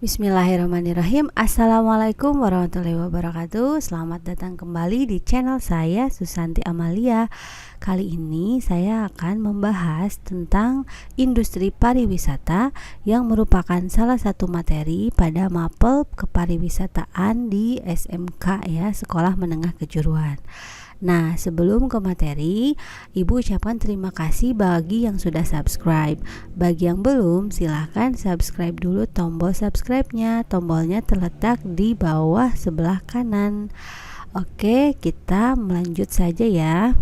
Bismillahirrahmanirrahim. Assalamualaikum warahmatullahi wabarakatuh. Selamat datang kembali di channel saya, Susanti Amalia. Kali ini saya akan membahas tentang industri pariwisata yang merupakan salah satu materi pada mapel kepariwisataan di SMK ya, Sekolah Menengah Kejuruan. Nah, sebelum ke materi, Ibu ucapkan terima kasih bagi yang sudah subscribe. Bagi yang belum, silahkan subscribe dulu tombol subscribe-nya. Tombolnya terletak di bawah sebelah kanan. Oke, kita melanjut saja ya.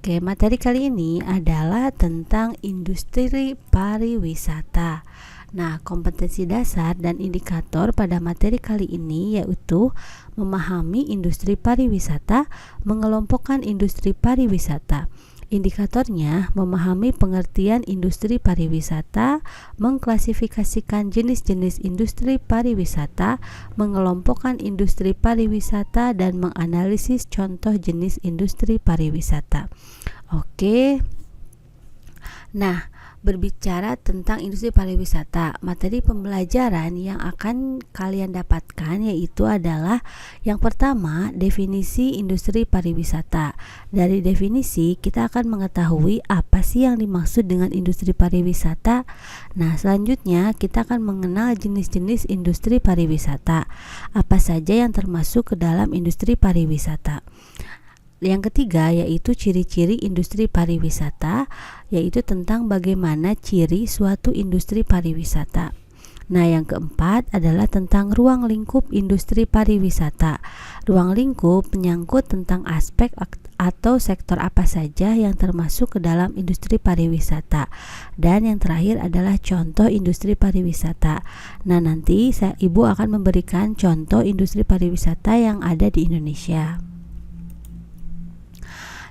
Oke, materi kali ini adalah tentang industri pariwisata. Nah, kompetensi dasar dan indikator pada materi kali ini yaitu memahami industri pariwisata, mengelompokkan industri pariwisata. Indikatornya memahami pengertian industri pariwisata, mengklasifikasikan jenis-jenis industri pariwisata, mengelompokkan industri pariwisata, dan menganalisis contoh jenis industri pariwisata. Oke. Nah, berbicara tentang industri pariwisata, materi pembelajaran yang akan kalian dapatkan yaitu adalah yang pertama, definisi industri pariwisata. Dari definisi kita akan mengetahui apa sih yang dimaksud dengan industri pariwisata. Nah, selanjutnya kita akan mengenal jenis-jenis industri pariwisata. Apa saja yang termasuk ke dalam industri pariwisata. Yang ketiga yaitu ciri-ciri industri pariwisata, yaitu tentang bagaimana ciri suatu industri pariwisata. Nah, yang keempat adalah tentang ruang lingkup industri pariwisata. Ruang lingkup menyangkut tentang aspek atau sektor apa saja yang termasuk ke dalam industri pariwisata. Dan yang terakhir adalah contoh industri pariwisata. Nah, nanti Ibu akan memberikan contoh industri pariwisata yang ada di Indonesia.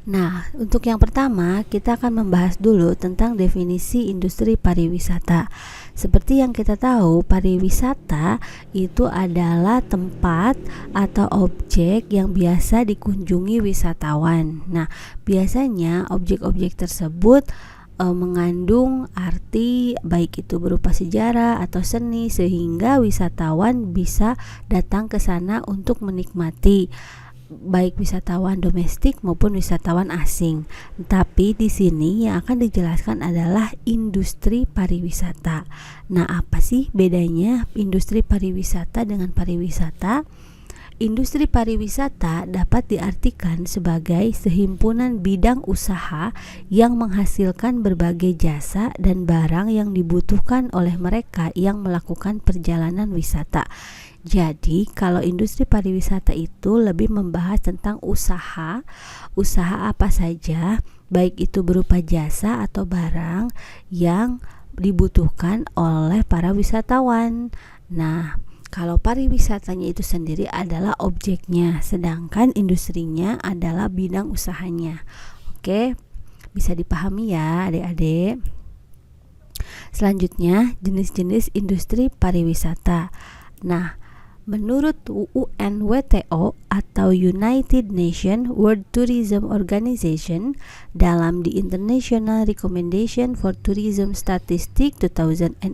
Nah, untuk yang pertama, kita akan membahas dulu tentang definisi industri pariwisata. Seperti yang kita tahu, pariwisata itu adalah tempat atau objek yang biasa dikunjungi wisatawan. Nah, biasanya objek-objek tersebut mengandung arti baik itu berupa sejarah atau seni sehingga wisatawan bisa datang ke sana untuk menikmati, baik wisatawan domestik maupun wisatawan asing. Tapi di sini yang akan dijelaskan adalah industri pariwisata. Nah, apa sih bedanya industri pariwisata dengan pariwisata? Industri pariwisata dapat diartikan sebagai sehimpunan bidang usaha yang menghasilkan berbagai jasa dan barang yang dibutuhkan oleh mereka yang melakukan perjalanan wisata. Jadi, kalau industri pariwisata itu lebih membahas tentang usaha apa saja, baik itu berupa jasa atau barang yang dibutuhkan oleh para wisatawan. Nah, kalau pariwisatanya itu sendiri adalah objeknya, sedangkan industrinya adalah bidang usahanya. Oke, bisa dipahami ya adik-adik. Selanjutnya, jenis-jenis industri pariwisata. Nah, menurut UNWTO atau United Nations World Tourism Organization dalam The International Recommendation for Tourism Statistics 2008,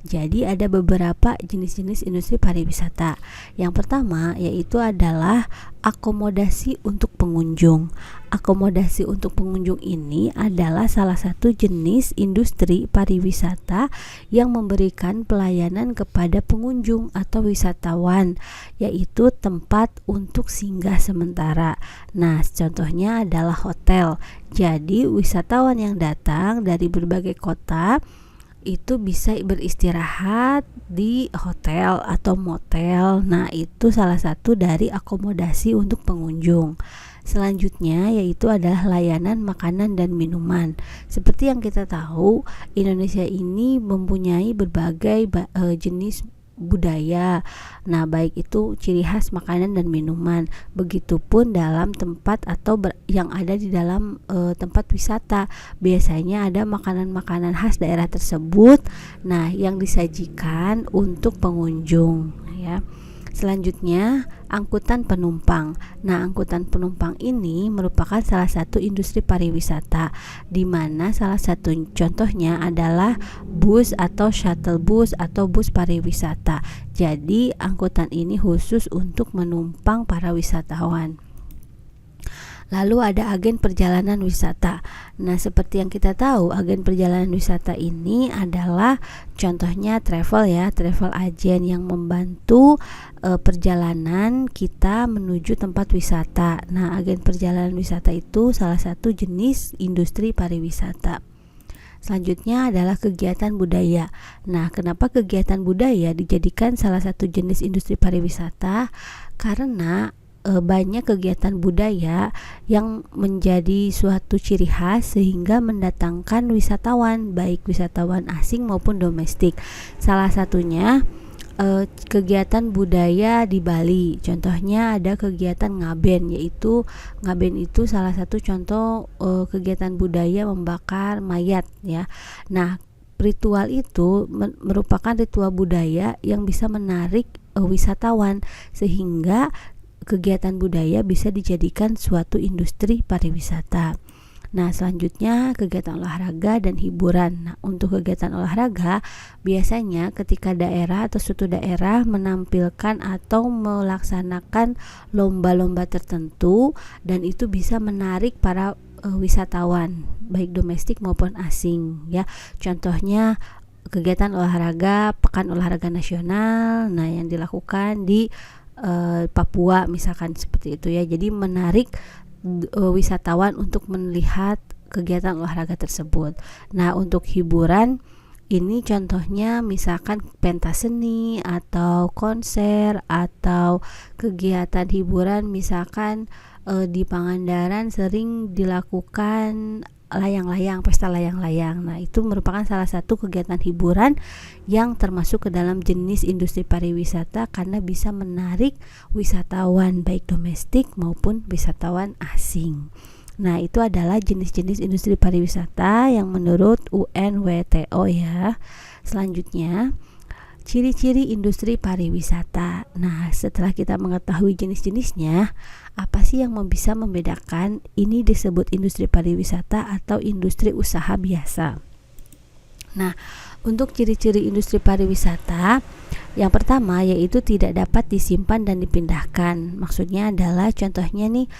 jadi ada beberapa jenis-jenis industri pariwisata. Yang pertama yaitu adalah akomodasi untuk pengunjung. Akomodasi untuk pengunjung ini adalah salah satu jenis industri pariwisata yang memberikan pelayanan kepada pengunjung atau wisatawan, yaitu tempat untuk singgah sementara. Nah, contohnya adalah hotel. Jadi wisatawan yang datang dari berbagai kota itu bisa beristirahat di hotel atau motel. Nah, itu salah satu dari akomodasi untuk pengunjung. Selanjutnya yaitu adalah layanan makanan dan minuman. Seperti yang kita tahu, Indonesia ini mempunyai berbagai jenis budaya. Nah, baik itu ciri khas makanan dan minuman. Begitupun dalam tempat atau yang ada di dalam tempat wisata. Biasanya ada makanan-makanan khas daerah tersebut. Nah, yang disajikan untuk pengunjung ya. Selanjutnya angkutan penumpang. Nah, angkutan penumpang ini merupakan salah satu industri pariwisata, di mana salah satu contohnya adalah bus atau shuttle bus atau bus pariwisata. Jadi, angkutan ini khusus untuk menumpang para wisatawan. Lalu ada agen perjalanan wisata. Nah, seperti yang kita tahu, agen perjalanan wisata ini adalah contohnya travel agent yang membantu perjalanan kita menuju tempat wisata. Nah, agen perjalanan wisata itu salah satu jenis industri pariwisata. Selanjutnya adalah kegiatan budaya. Nah, kenapa kegiatan budaya dijadikan salah satu jenis industri pariwisata? Karena banyak kegiatan budaya yang menjadi suatu ciri khas sehingga mendatangkan wisatawan, baik wisatawan asing maupun domestik. Salah satunya kegiatan budaya di Bali. Contohnya ada kegiatan ngaben, yaitu ngaben itu salah satu contoh kegiatan budaya membakar mayat ya. Nah, ritual itu merupakan ritual budaya yang bisa menarik wisatawan, sehingga kegiatan budaya bisa dijadikan suatu industri pariwisata. Nah, selanjutnya kegiatan olahraga dan hiburan. Nah, untuk kegiatan olahraga biasanya ketika daerah atau suatu daerah menampilkan atau melaksanakan lomba-lomba tertentu, dan itu bisa menarik para wisatawan baik domestik maupun asing ya. Contohnya kegiatan olahraga Pekan Olahraga Nasional, nah yang dilakukan di Papua misalkan seperti itu ya. Jadi menarik wisatawan untuk melihat kegiatan olahraga tersebut. Nah, untuk hiburan ini contohnya misalkan pentas seni atau konser atau kegiatan hiburan, misalkan di Pangandaran sering dilakukan pesta layang-layang. Nah, itu merupakan salah satu kegiatan hiburan yang termasuk ke dalam jenis industri pariwisata karena bisa menarik wisatawan baik domestik maupun wisatawan asing. Nah, itu adalah jenis-jenis industri pariwisata yang menurut UNWTO ya. Selanjutnya, ciri-ciri industri pariwisata. Nah, setelah kita mengetahui jenis-jenisnya, apa sih yang bisa membedakan ini disebut industri pariwisata atau industri usaha biasa? Nah, untuk ciri-ciri industri pariwisata, yang pertama yaitu tidak dapat disimpan dan dipindahkan. Maksudnya adalah contohnya nih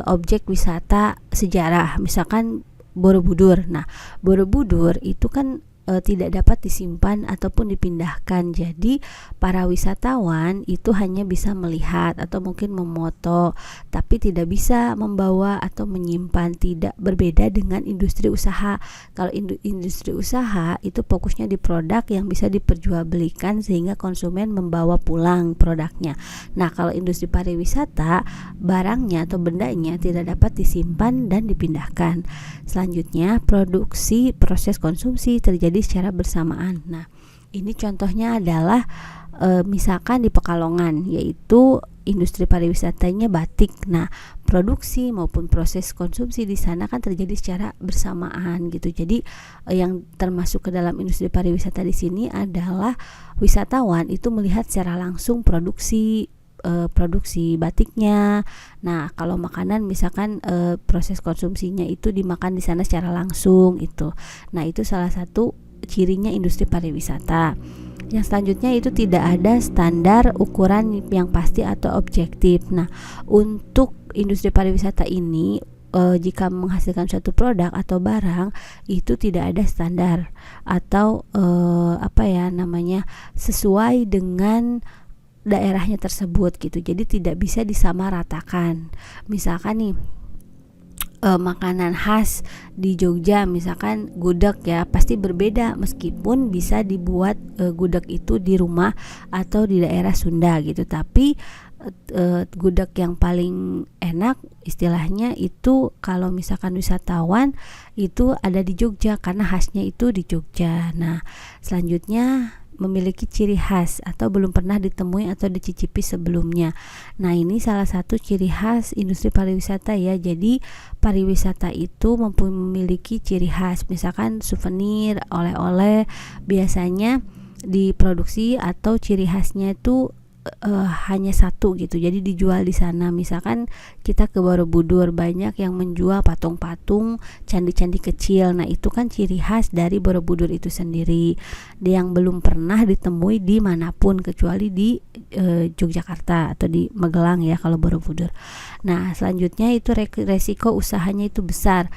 objek wisata sejarah, misalkan Borobudur. Nah, Borobudur itu kan tidak dapat disimpan ataupun dipindahkan. Jadi para wisatawan itu hanya bisa melihat atau mungkin memoto, tapi tidak bisa membawa atau menyimpan. Tidak berbeda dengan industri usaha. Kalau industri usaha itu fokusnya di produk yang bisa diperjualbelikan sehingga konsumen membawa pulang produknya. Nah, kalau industri pariwisata, barangnya atau bendanya tidak dapat disimpan dan dipindahkan. Selanjutnya, produksi proses konsumsi terjadi secara bersamaan. Nah, ini contohnya adalah misalkan di Pekalongan, yaitu industri pariwisatanya batik. Nah, produksi maupun proses konsumsi di sana kan terjadi secara bersamaan gitu. Jadi yang termasuk ke dalam industri pariwisata di sini adalah wisatawan itu melihat secara langsung produksi batiknya. Nah, kalau makanan misalkan proses konsumsinya itu dimakan di sana secara langsung itu. Nah, itu salah satu cirinya industri pariwisata. Yang selanjutnya itu tidak ada standar ukuran yang pasti atau objektif. Nah, untuk industri pariwisata ini jika menghasilkan suatu produk atau barang itu tidak ada standar atau sesuai dengan daerahnya tersebut gitu. Jadi tidak bisa disamaratakan. Misalkan nih makanan khas di Jogja misalkan gudeg ya, pasti berbeda meskipun bisa dibuat gudeg itu di rumah atau di daerah Sunda gitu. Tapi gudeg yang paling enak istilahnya itu kalau misalkan wisatawan itu ada di Jogja karena khasnya itu di Jogja. Nah, selanjutnya memiliki ciri khas atau belum pernah ditemui atau dicicipi sebelumnya. Nah, ini salah satu ciri khas industri pariwisata ya. Jadi pariwisata itu memiliki ciri khas, misalkan souvenir, oleh-oleh biasanya diproduksi atau ciri khasnya itu hanya satu gitu, jadi dijual di sana. Misalkan kita ke Borobudur, banyak yang menjual patung-patung, candi-candi kecil. Nah itu kan ciri khas dari Borobudur itu sendiri, yang belum pernah ditemui di manapun kecuali di Yogyakarta atau di Magelang ya kalau Borobudur. Nah selanjutnya itu resiko usahanya itu besar.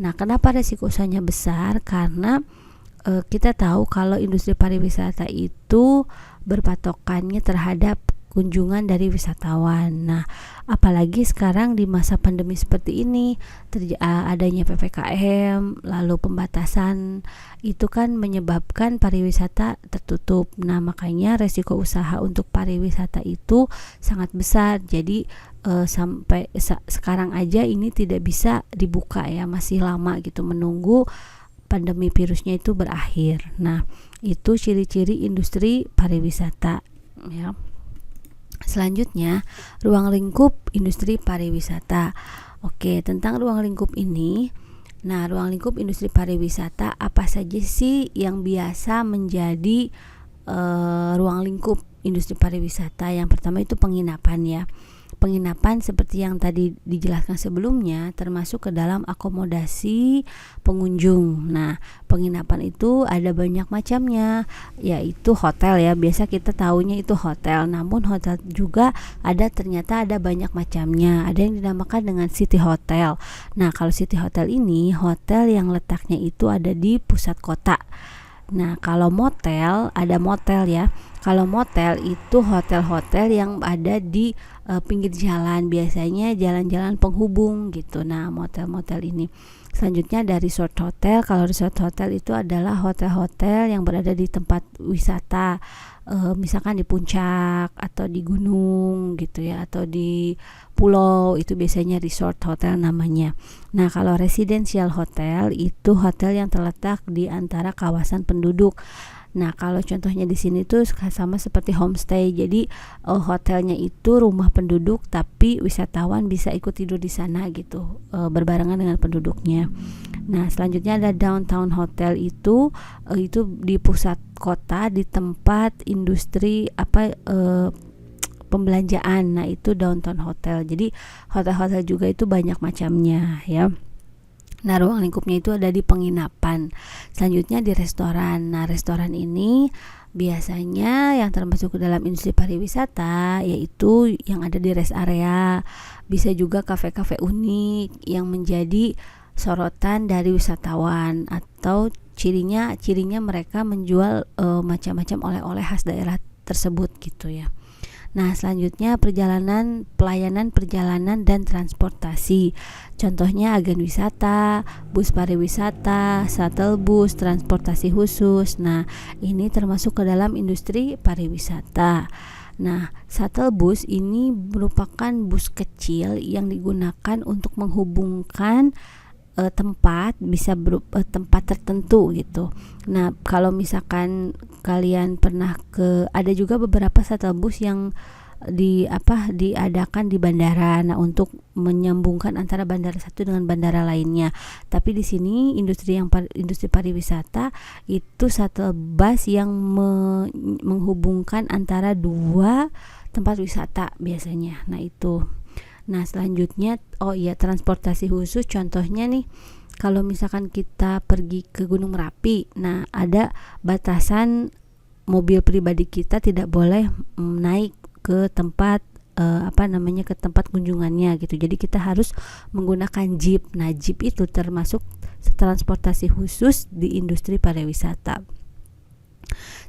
Nah kenapa resiko usahanya besar? Karena kita tahu kalau industri pariwisata itu berpatokannya terhadap kunjungan dari wisatawan. Nah, apalagi sekarang di masa pandemi seperti ini, adanya PPKM, lalu pembatasan, itu kan menyebabkan pariwisata tertutup. Nah, makanya resiko usaha untuk pariwisata itu sangat besar. Jadi sampai sekarang aja ini tidak bisa dibuka ya, masih lama gitu menunggu pandemi virusnya itu berakhir. Nah, itu ciri-ciri industri pariwisata ya. Selanjutnya, ruang lingkup industri pariwisata. Oke, tentang ruang lingkup ini. Nah, ruang lingkup industri pariwisata apa saja sih yang biasa menjadi ruang lingkup industri pariwisata? Yang pertama itu penginapan ya. Penginapan seperti yang tadi dijelaskan sebelumnya termasuk ke dalam akomodasi pengunjung. Nah, penginapan itu ada banyak macamnya, yaitu hotel ya. Biasa kita tahunya itu hotel, namun hotel juga ternyata ada banyak macamnya. Ada yang dinamakan dengan city hotel. Nah, kalau city hotel ini hotel yang letaknya itu ada di pusat kota. Nah, kalau motel, ada motel ya. Kalau motel itu hotel-hotel yang ada di pinggir jalan, biasanya jalan-jalan penghubung gitu. Nah, motel-motel ini. Selanjutnya ada resort hotel. Kalau resort hotel itu adalah hotel-hotel yang berada di tempat wisata, misalkan di puncak atau di gunung gitu ya, atau di pulau, itu biasanya resort hotel namanya. Nah, kalau residential hotel itu hotel yang terletak di antara kawasan penduduk. Nah, kalau contohnya di sini tuh sama seperti homestay. Jadi hotelnya itu rumah penduduk, tapi wisatawan bisa ikut tidur di sana gitu, berbarengan dengan penduduknya. Nah, selanjutnya ada downtown hotel itu di pusat kota, di tempat industri pembelanjaan. Nah, itu downtown hotel. Jadi hotel-hotel juga itu banyak macamnya ya. Nah, ruang lingkupnya itu ada di penginapan. Selanjutnya di restoran. Nah, restoran ini biasanya yang termasuk ke dalam industri pariwisata, yaitu yang ada di rest area. Bisa juga kafe-kafe unik yang menjadi sorotan dari wisatawan, atau cirinya mereka menjual macam-macam oleh-oleh khas daerah tersebut gitu ya. Nah, selanjutnya pelayanan perjalanan dan transportasi. Contohnya agen wisata, bus pariwisata, shuttle bus, transportasi khusus. Nah, ini termasuk ke dalam industri pariwisata. Nah, shuttle bus ini merupakan bus kecil yang digunakan untuk menghubungkan tempat, bisa berupa tempat tertentu gitu. Nah, kalau misalkan kalian pernah ada juga beberapa shuttle bus yang diadakan di bandara. Nah, untuk menyambungkan antara bandara satu dengan bandara lainnya. Tapi di sini industri pariwisata itu shuttle bus yang menghubungkan antara dua tempat wisata biasanya. Nah, itu. Nah, selanjutnya transportasi khusus. Contohnya nih, kalau misalkan kita pergi ke Gunung Merapi, nah ada batasan mobil pribadi kita tidak boleh naik ke tempat ke tempat kunjungannya gitu. Jadi kita harus menggunakan jeep. Nah, jeep itu termasuk transportasi khusus di industri pariwisata.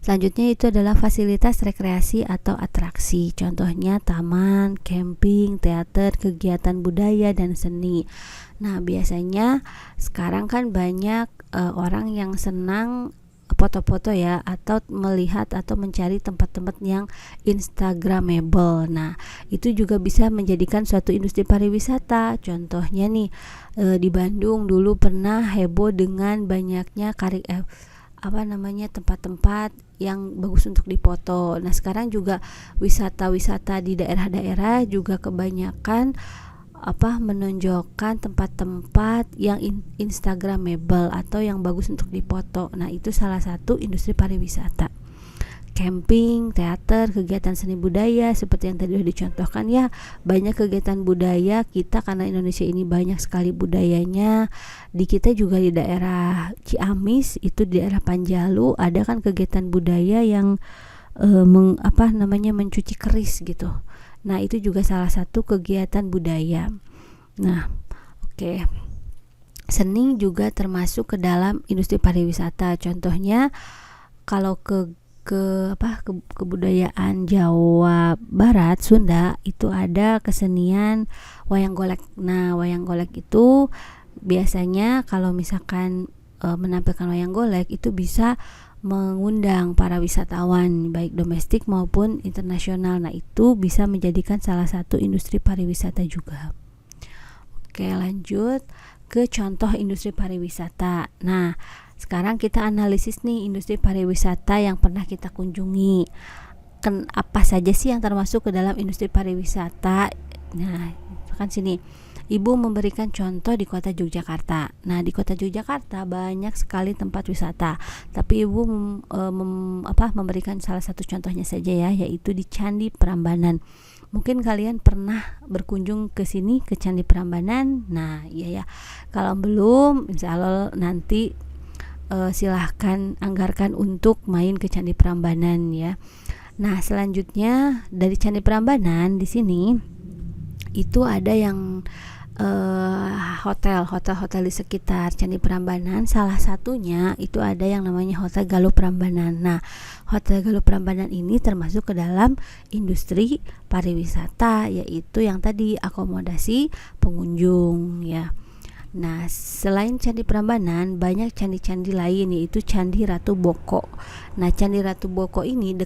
Selanjutnya itu adalah fasilitas rekreasi atau atraksi. Contohnya taman, camping, teater, kegiatan budaya dan seni. Nah, biasanya sekarang kan banyak orang yang senang foto-foto ya, atau melihat atau mencari tempat-tempat yang instagramable. Nah, itu juga bisa menjadikan suatu industri pariwisata. Contohnya nih, di Bandung dulu pernah heboh dengan banyaknya tempat-tempat yang bagus untuk difoto. Nah, sekarang juga wisata-wisata di daerah-daerah juga kebanyakan menonjolkan tempat-tempat yang instagramable atau yang bagus untuk difoto. Nah, itu salah satu industri pariwisata. camping, teater, kegiatan seni budaya seperti yang tadi sudah dicontohkan ya. Banyak kegiatan budaya kita karena Indonesia ini banyak sekali budayanya. Di kita juga di daerah Ciamis itu di daerah Panjalu ada kan kegiatan budaya yang mencuci keris gitu. Nah, itu juga salah satu kegiatan budaya. Nah, oke. Seni juga termasuk ke dalam industri pariwisata. Contohnya kalau kebudayaan Jawa Barat, Sunda itu ada kesenian wayang golek. Nah, wayang golek itu biasanya kalau misalkan menampilkan wayang golek itu bisa mengundang para wisatawan baik domestik maupun internasional. Nah, itu bisa menjadikan salah satu industri pariwisata juga. Oke, lanjut ke contoh industri pariwisata. Nah, sekarang kita analisis nih industri pariwisata yang pernah kita kunjungi. Apa saja sih yang termasuk ke dalam industri pariwisata? Nah, kan sini Ibu memberikan contoh di kota Yogyakarta. Nah, di kota Yogyakarta banyak sekali tempat wisata. Tapi Ibu memberikan salah satu contohnya saja ya, yaitu di Candi Prambanan. Mungkin kalian pernah berkunjung ke sini, ke Candi Prambanan. Nah, iya ya. Kalau belum, insya Allah nanti silahkan anggarkan untuk main ke Candi Prambanan ya. Nah, selanjutnya dari Candi Prambanan di sini itu ada yang hotel di sekitar Candi Prambanan. Salah satunya itu ada yang namanya Hotel Galuh Prambanan. Nah, Hotel Galuh Prambanan ini termasuk ke dalam industri pariwisata, yaitu yang tadi akomodasi pengunjung ya. Nah, selain Candi Prambanan, banyak candi-candi lain, yaitu Candi Ratu Boko. Nah, Candi Ratu Boko ini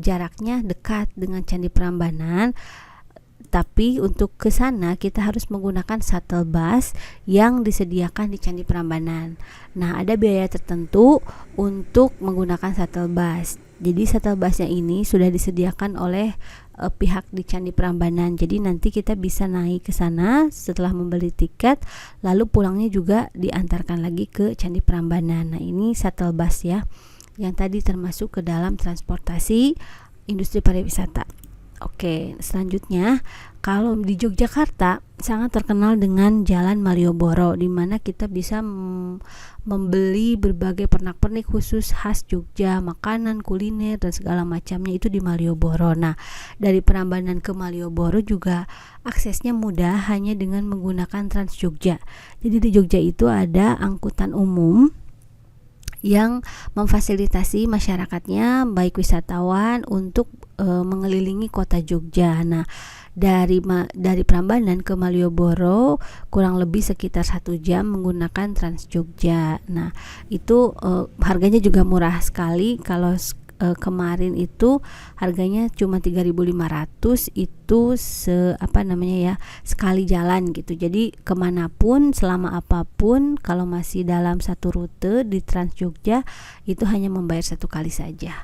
jaraknya dekat dengan Candi Prambanan. Tapi untuk ke sana kita harus menggunakan shuttle bus yang disediakan di Candi Prambanan. Nah, ada biaya tertentu untuk menggunakan shuttle bus. Jadi shuttle busnya ini sudah disediakan oleh pihak di Candi Prambanan. Jadi nanti kita bisa naik ke sana setelah membeli tiket, lalu pulangnya juga diantarkan lagi ke Candi Prambanan. Nah, ini shuttle bus ya, yang tadi termasuk ke dalam transportasi industri pariwisata. Oke, selanjutnya kalau di Yogyakarta sangat terkenal dengan Jalan Malioboro, di mana kita bisa membeli berbagai pernak-pernik khusus khas Jogja, makanan, kuliner dan segala macamnya itu di Malioboro. Nah, dari Prambanan ke Malioboro juga aksesnya mudah hanya dengan menggunakan Trans Jogja. Jadi di Jogja itu ada angkutan umum yang memfasilitasi masyarakatnya baik wisatawan untuk mengelilingi kota Jogja. Nah, dari Prambanan ke Malioboro kurang lebih sekitar 1 jam menggunakan Trans Jogja. Nah, itu harganya juga murah sekali. Kalau kemarin itu harganya cuma 3.500 itu sekali jalan gitu. Jadi kemanapun selama apapun kalau masih dalam satu rute di Trans Jogja itu hanya membayar 1 kali saja.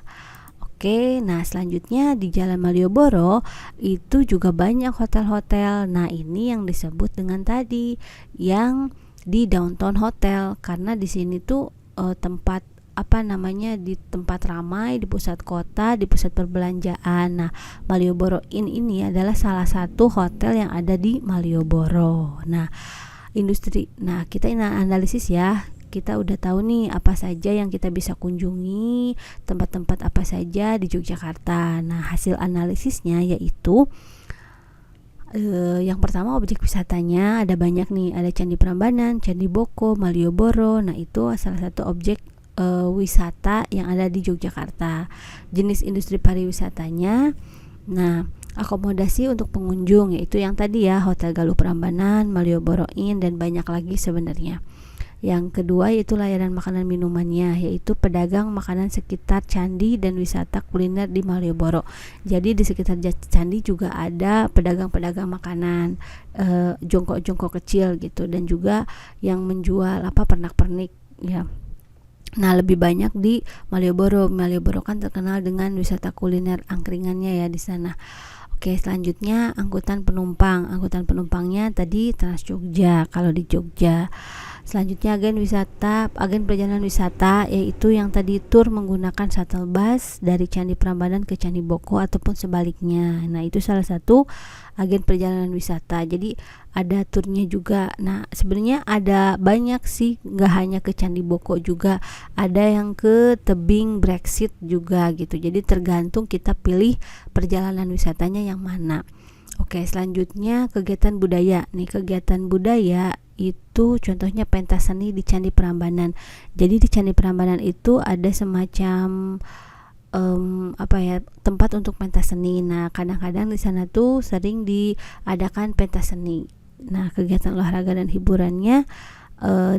Oke, nah selanjutnya di Jalan Malioboro itu juga banyak hotel-hotel. Nah, ini yang disebut dengan tadi yang di Downtown Hotel, karena di sini tuh tempat di tempat ramai, di pusat kota, di pusat perbelanjaan. Nah, Malioboro Inn ini adalah salah satu hotel yang ada di Malioboro. Nah, kita analisis ya. Kita udah tahu nih apa saja yang kita bisa kunjungi, tempat-tempat apa saja di Yogyakarta. Nah, hasil analisisnya yaitu yang pertama objek wisatanya ada banyak nih, ada Candi Prambanan, Candi Boko, Malioboro. Nah, itu salah satu objek wisata yang ada di Yogyakarta. Jenis industri pariwisatanya, nah akomodasi untuk pengunjung yaitu yang tadi ya, Hotel Galuh Prambanan, Malioboro Inn dan banyak lagi sebenarnya. Yang kedua yaitu layanan makanan minumannya, yaitu pedagang makanan sekitar candi dan wisata kuliner di Malioboro. Jadi di sekitar candi juga ada pedagang-pedagang makanan jongkok-jongkok kecil gitu, dan juga yang menjual pernak-pernik ya. Nah, lebih banyak di Malioboro. Malioboro kan terkenal dengan wisata kuliner angkringannya ya di sana. Oke, selanjutnya angkutan penumpang. Angkutan penumpangnya tadi Trans Jogja kalau di Jogja. Selanjutnya agen perjalanan wisata, yaitu yang tadi tur menggunakan shuttle bus dari Candi Prambanan ke Candi Boko ataupun sebaliknya. Nah, itu salah satu agen perjalanan wisata. Jadi ada turnya juga. Nah, sebenarnya ada banyak sih, nggak hanya ke Candi Boko juga, ada yang ke tebing Brexit juga gitu. Jadi tergantung kita pilih perjalanan wisatanya yang mana. Oke, selanjutnya kegiatan budaya. Nih, kegiatan budaya itu contohnya pentas seni di Candi Prambanan. Jadi di Candi Prambanan itu ada semacam tempat untuk pentas seni. Nah, kadang-kadang di sana tuh sering diadakan pentas seni. Nah, kegiatan olahraga dan hiburannya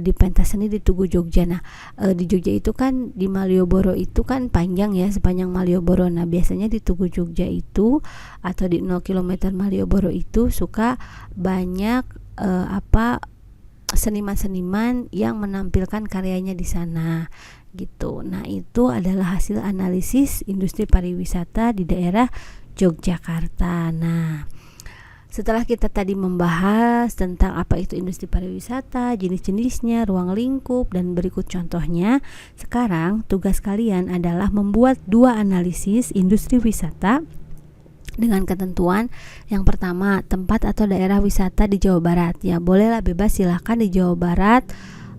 di pentas seni di Tugu Jogja. Nah, di Jogja itu kan di Malioboro itu kan panjang ya, sepanjang Malioboro. Nah, biasanya di Tugu Jogja itu atau di 0 km Malioboro itu suka banyak seniman-seniman yang menampilkan karyanya di sana gitu. Nah, itu adalah hasil analisis industri pariwisata di daerah Yogyakarta. Nah, setelah kita tadi membahas tentang apa itu industri pariwisata, jenis-jenisnya, ruang lingkup, dan berikut contohnya, sekarang tugas kalian adalah membuat 2 analisis industri wisata dengan ketentuan. Yang pertama, tempat atau daerah wisata di Jawa Barat. Ya, bolehlah bebas, silahkan di Jawa Barat.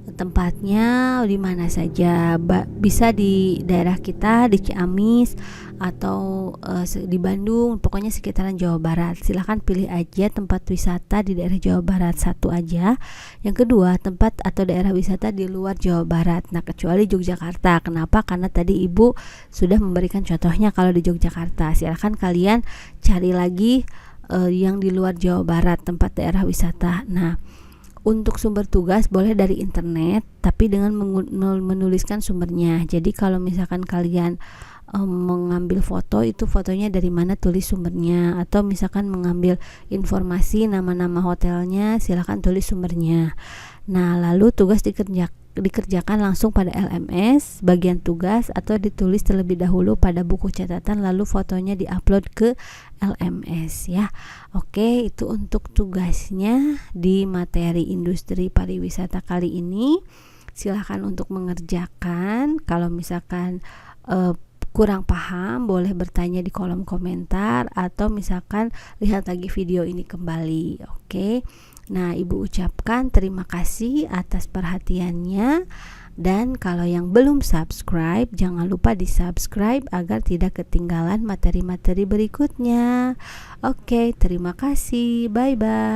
Tempatnya di mana saja, bisa di daerah kita di Ciamis atau di Bandung, pokoknya sekitaran Jawa Barat. Silahkan pilih aja tempat wisata di daerah Jawa Barat satu aja. Yang kedua, tempat atau daerah wisata di luar Jawa Barat. Nah, kecuali Yogyakarta. Kenapa? Karena tadi Ibu sudah memberikan contohnya kalau di Yogyakarta. Silahkan kalian cari lagi yang di luar Jawa Barat, tempat daerah wisata. Nah, untuk sumber tugas boleh dari internet, tapi dengan menuliskan sumbernya. Jadi kalau misalkan kalian mengambil foto, itu fotonya dari mana, tulis sumbernya. Atau misalkan mengambil informasi nama-nama hotelnya, silakan tulis sumbernya. Nah, lalu tugas dikerjakan langsung pada LMS bagian tugas, atau ditulis terlebih dahulu pada buku catatan, lalu fotonya diupload ke LMS ya. Oke, itu untuk tugasnya di materi industri pariwisata kali ini. Silahkan untuk mengerjakan. Kalau misalkan kurang paham, boleh bertanya di kolom komentar, atau misalkan lihat lagi video ini kembali. Oke. Nah, Ibu ucapkan terima kasih atas perhatiannya. Dan kalau yang belum subscribe, jangan lupa di subscribe agar tidak ketinggalan materi-materi berikutnya. Oke, terima kasih. Bye-bye.